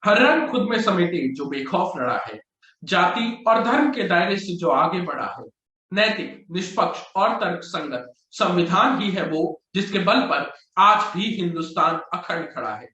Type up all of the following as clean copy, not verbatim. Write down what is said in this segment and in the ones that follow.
हर रंग खुद में समेटे जो बेखौफ लड़ा है, जाति और धर्म के दायरे से जो आगे बढ़ा है, नैतिक, निष्पक्ष और तर्कसंगत संविधान ही है वो जिसके बल पर आज भी हिंदुस्तान अखंड खड़ा है।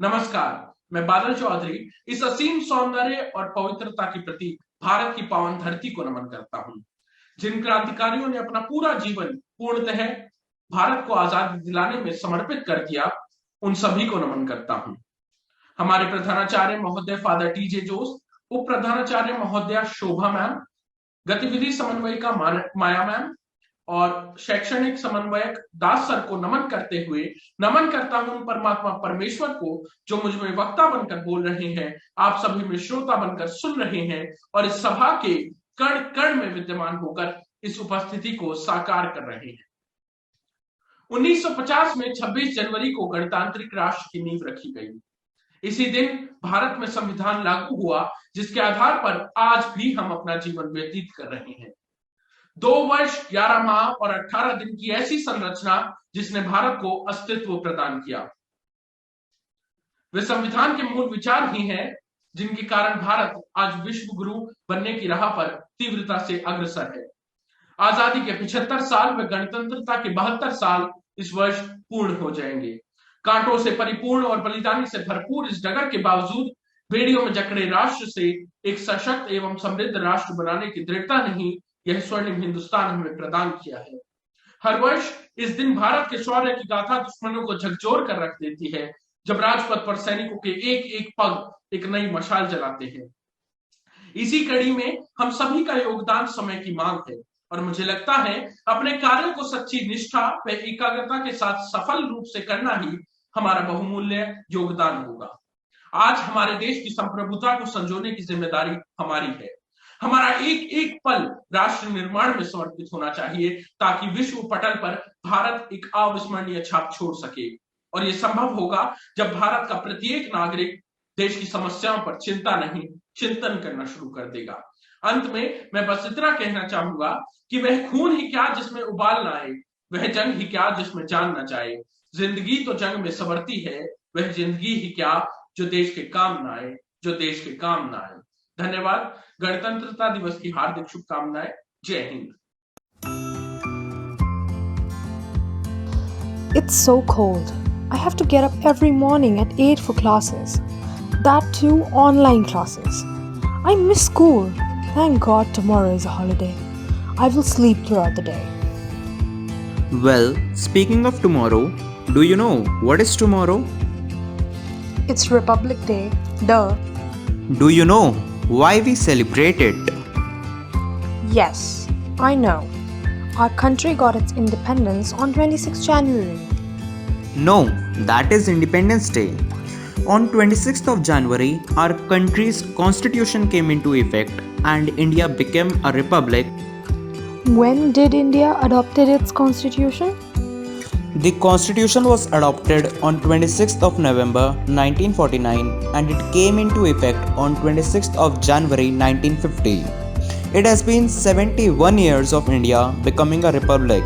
नमस्कार, मैं बादल चौधरी इस असीम सौंदर्य और पवित्रता की प्रतीक भारत की पावन धरती को नमन करता हूँ। जिन क्रांतिकारियों ने अपना पूरा जीवन पूर्णतः भारत को आजादी दिलाने में समर्पित कर दिया, उन सभी को नमन करता हूँ। हमारे प्रधानाचार्य महोदय फादर टीजे जोश, उप प्रधानाचार्य महोदया शोभा मैम, गतिविधि समन्वयिका माया मैम और शैक्षणिक समन्वयक दास सर को नमन करते हुए नमन करता हूं परमात्मा परमेश्वर को जो मुझ में वक्ता बनकर बोल रहे हैं, आप सभी में श्रोता बनकर सुन रहे हैं और इस सभा के कण कण में विद्यमान होकर इस उपस्थिति को साकार कर रहे हैं। 1950 में 26 जनवरी को गणतांत्रिक राष्ट्र की नींव रखी गई। इसी दिन भारत में संविधान लागू हुआ, जिसके आधार पर आज भी हम अपना जीवन व्यतीत कर रहे हैं। 2 वर्ष 11 माह और 18 दिन की ऐसी संरचना जिसने भारत को अस्तित्व प्रदान किया। वे संविधान के मूल विचार ही हैं जिनके कारण भारत आज विश्व गुरु बनने की राह पर तीव्रता से अग्रसर है। आजादी के 75 साल व गणतंत्रता के 72 साल इस वर्ष पूर्ण हो जाएंगे। कांटों से परिपूर्ण और बलिदानी से भरपूर इस डगर के बावजूद बेड़ियों में जकड़े राष्ट्र से एक सशक्त एवं समृद्ध राष्ट्र बनाने की दृढ़ता नहीं यह स्वर्णिम हिंदुस्तान हमें प्रदान किया है। हर वर्ष इस दिन भारत के शौर्य की गाथा दुश्मनों को झकझोर कर रख देती है, जब राजपथ पर सैनिकों के एक एक पग एक नई मशाल जलाते हैं। इसी कड़ी में हम सभी का योगदान समय की मांग है और मुझे लगता है अपने कार्यों को सच्ची निष्ठा व एकाग्रता के साथ सफल रूप से करना ही हमारा बहुमूल्य योगदान होगा। आज हमारे देश की संप्रभुता को संजोने की जिम्मेदारी हमारी है। हमारा एक एक पल राष्ट्र निर्माण में समर्पित होना चाहिए ताकि विश्व पटल पर भारत एक अविस्मरणीय छाप छोड़ सके, और यह संभव होगा जब भारत का प्रत्येक नागरिक देश की समस्याओं पर चिंता नहीं चिंतन करना शुरू कर देगा। अंत में मैं बस इतना कहना चाहूंगा कि वह खून ही क्या जिसमें उबाल ना आए, वह जंग ही क्या जिसमें जान न जाए। जिंदगी तो जंग में संवरती है, वह जिंदगी ही क्या जो देश के काम ना आए, जो देश के काम ना आए। धन्यवाद। गणतंत्रता दिवस की हार्दिक शुभकामनाएं। जय Hind. It's so cold. I have to get up every morning at 8 for classes. That too online classes. I miss school. Thank God tomorrow is a holiday. I will sleep throughout the day. Well, speaking of tomorrow, do you know what is tomorrow? It's Republic Day. Duh. Do you know why we celebrate it? Yes, I know. Our country got its independence on 26 January. No, that is Independence Day. On 26th of January, our country's constitution came into effect and India became a republic. When did India adopted its constitution? The constitution was adopted on 26th of November 1949 and it came into effect on 26th of January 1950. It has been 71 years of India becoming a republic.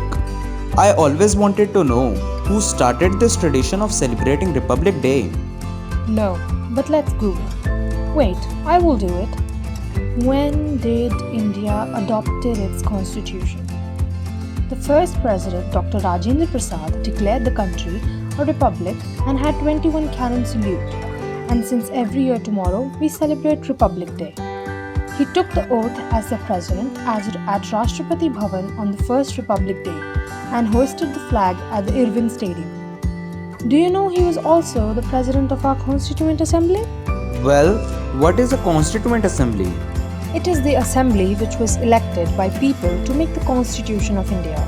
I always wanted to know who started this tradition of celebrating Republic Day. No, but let's Google. Wait, I will do it. When did India adopted its constitution? The first president, Dr. Rajendra Prasad, declared the country a republic and had 21 cannon salute. And since every year tomorrow, we celebrate Republic Day. He took the oath as the president at Rashtrapati Bhavan on the first Republic Day and hoisted the flag at the Irvin Stadium. Do you know he was also the president of our Constituent Assembly? Well, what is a Constituent Assembly? It is the assembly which was elected by people to make the Constitution of India.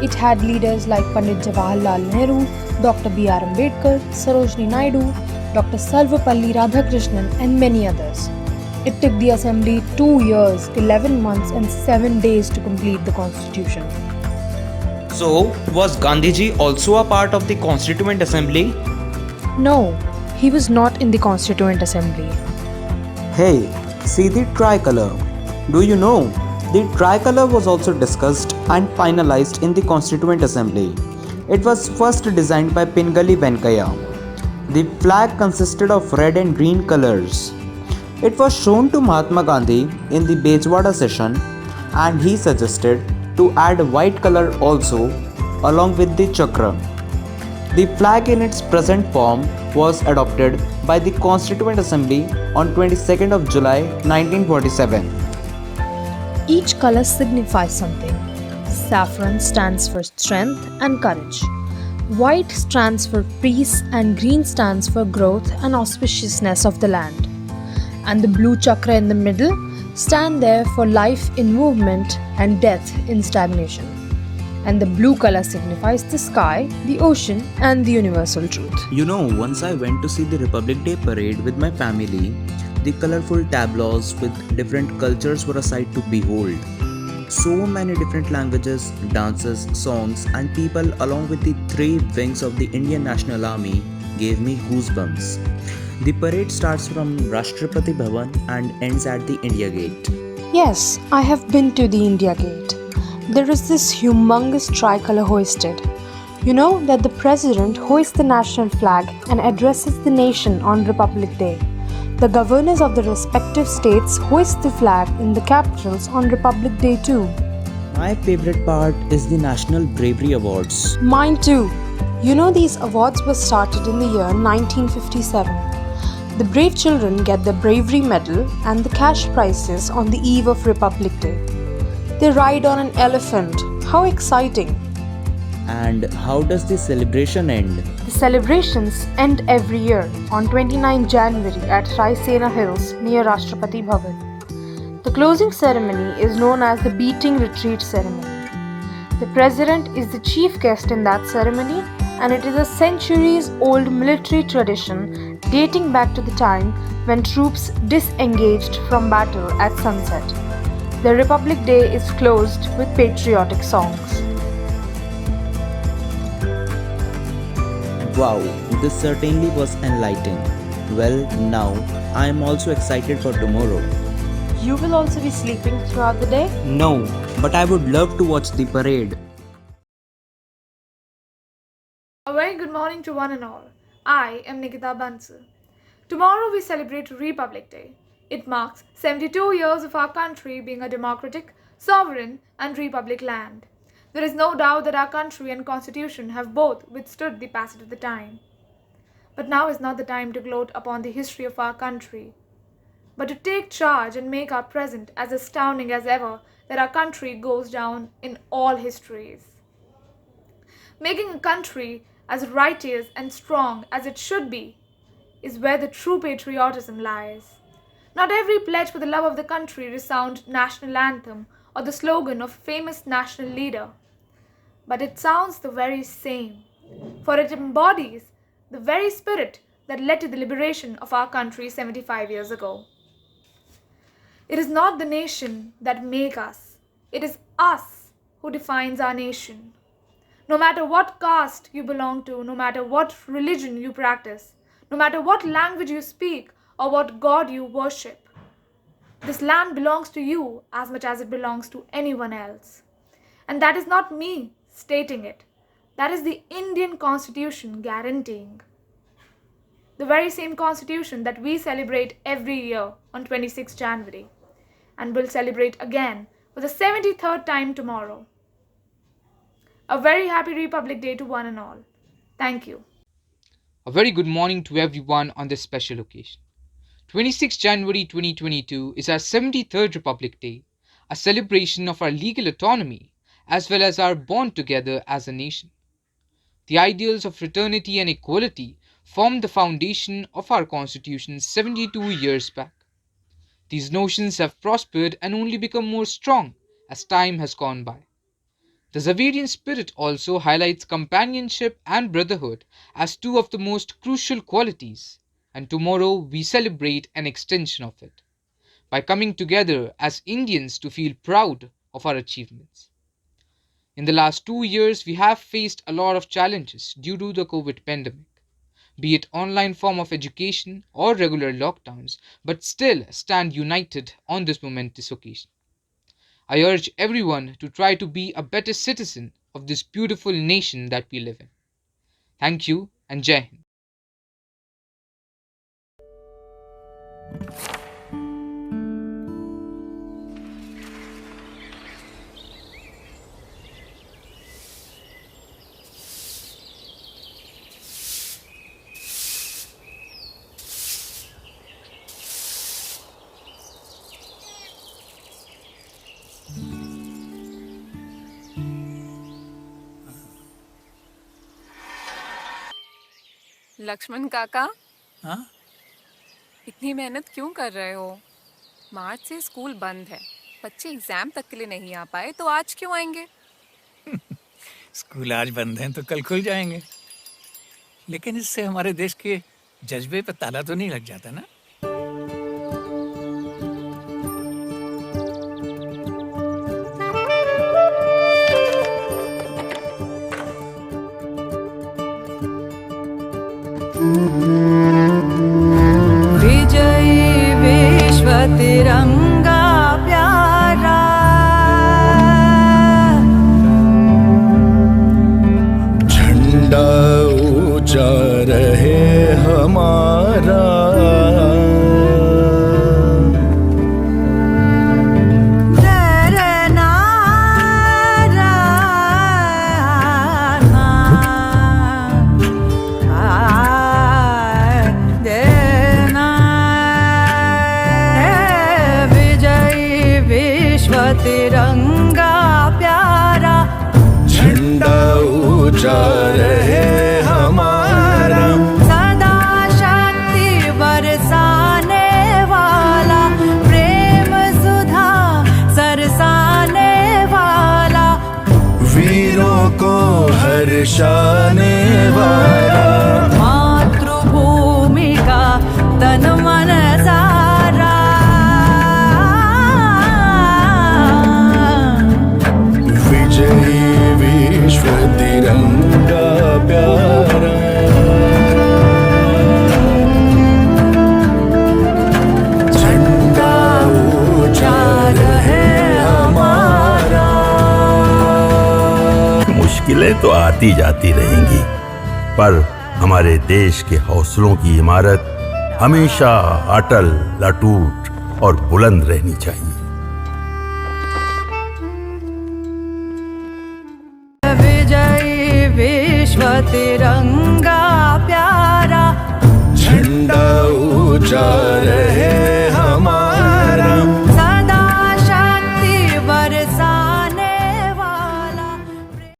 It had leaders like Pandit Jawaharlal Nehru, Dr. B.R. Ambedkar, Sarojini Naidu, Dr. Sarvapalli Radhakrishnan and many others. It took the assembly 2 years, 11 months and 7 days to complete the Constitution. So, was Gandhiji also a part of the Constituent Assembly? No, he was not in the Constituent Assembly. Hey, see the tricolor. Do you know? The tricolor was also discussed and finalized in the Constituent Assembly. It was first designed by Pingali Venkaya. The flag consisted of red and green colors. It was shown to Mahatma Gandhi in the Bejwada session, and he suggested to add white color also along with the chakra. The flag in its present form was adopted by the Constituent Assembly on 22nd of July 1947. Each color signifies something. Saffron stands for strength and courage. White stands for peace and green stands for growth and auspiciousness of the land. And the blue chakra in the middle stand there for life in movement and death in stagnation. And the blue color signifies the sky, the ocean, and the universal truth. Once I went to see the Republic Day parade with my family, the colorful tableaus with different cultures were a sight to behold. So many different languages, dances, songs, and people, along with the three wings of the Indian National Army, gave me goosebumps. The parade starts from Rashtrapati Bhavan and ends at the India Gate. Yes, I have been to the India Gate. There is this humongous tricolor hoisted. You know that the president hoists the national flag and addresses the nation on Republic Day. The governors of the respective states hoist the flag in the capitals on Republic Day too. My favorite part is the National Bravery Awards. Mine too. You know these awards were started in the year 1957. The brave children get the Bravery Medal and the cash prizes on the eve of Republic Day. They ride on an elephant. How exciting! And how does the celebration end? The celebrations end every year on 29 January at Raisena Hills near Rashtrapati Bhavan. The closing ceremony is known as the Beating Retreat Ceremony. The president is the chief guest in that ceremony, and it is a centuries-old military tradition dating back to the time when troops disengaged from battle at sunset. The Republic Day is closed with patriotic songs. Wow, this certainly was enlightening. Well, now I am also excited for tomorrow. You will also be sleeping throughout the day? No, but I would love to watch the parade. A very good morning to one and all. I am Nikita Bansal. Tomorrow we celebrate Republic Day. It marks 72 years of our country being a democratic, sovereign, and republic land. There is no doubt that our country and constitution have both withstood the passage of the time. But now is not the time to gloat upon the history of our country, but to take charge and make our present as astounding as ever that our country goes down in all histories. Making a country as righteous and strong as it should be is where the true patriotism lies. Not every pledge for the love of the country resounds national anthem or the slogan of a famous national leader, but it sounds the very same, for it embodies the very spirit that led to the liberation of our country 75 years ago. It is not the nation that makes us, it is us who defines our nation. No matter what caste you belong to, no matter what religion you practice, no matter what language you speak or what God you worship, this land belongs to you as much as it belongs to anyone else. And that is not me stating it. That is the Indian Constitution guaranteeing. The very same Constitution that we celebrate every year on 26 January and will celebrate again for the 73rd time tomorrow. A very happy Republic Day to one and all. Thank you. A very good morning to everyone on this special occasion. 26 January 2022 is our 73rd Republic Day, a celebration of our legal autonomy as well as our bond together as a nation. The ideals of fraternity and equality formed the foundation of our Constitution 72 years back. These notions have prospered and only become more strong as time has gone by. The Xaverian spirit also highlights companionship and brotherhood as two of the most crucial qualities, and tomorrow we celebrate an extension of it by coming together as Indians to feel proud of our achievements. In the last 2 years, we have faced a lot of challenges due to the COVID pandemic, be it online form of education or regular lockdowns, but still stand united on this momentous occasion. I urge everyone to try to be a better citizen of this beautiful nation that we live in. Thank you and Jai Hind. Lakshman काका, हाँ? इतनी मेहनत क्यों कर रहे हो? मार्च से school बंद है, बच्चे एग्जाम तक के लिए नहीं आ पाए, तो आज क्यों आएंगे? स्कूल आज बंद हैं तो कल खुल जाएंगे। लेकिन इससे हमारे देश के जज्बे पे ताला तो नहीं लग जाता ना? विजयी विश्व तिरंगा प्यारा, झंडा ऊंचा रहे हमारा, तिरंगा प्यारा, झंडा ऊंचा रहे हमारा, सदा शक्ति बरसाने वाला, प्रेम सुधा सरसाने वाला, वीरों को हर्षाने वाला, मातृभूमि का तन मन सारा, विजयी विश्व तिरंगा प्यारा, झंडा ऊंचा रहे हमारा। मुश्किलें तो आती जाती रहेंगी, पर हमारे देश के हौसलों की इमारत हमेशा अटल, अटूट और बुलंद रहनी चाहिए। विश्व तिरंगा प्यारा, झंडा ऊंचा रहे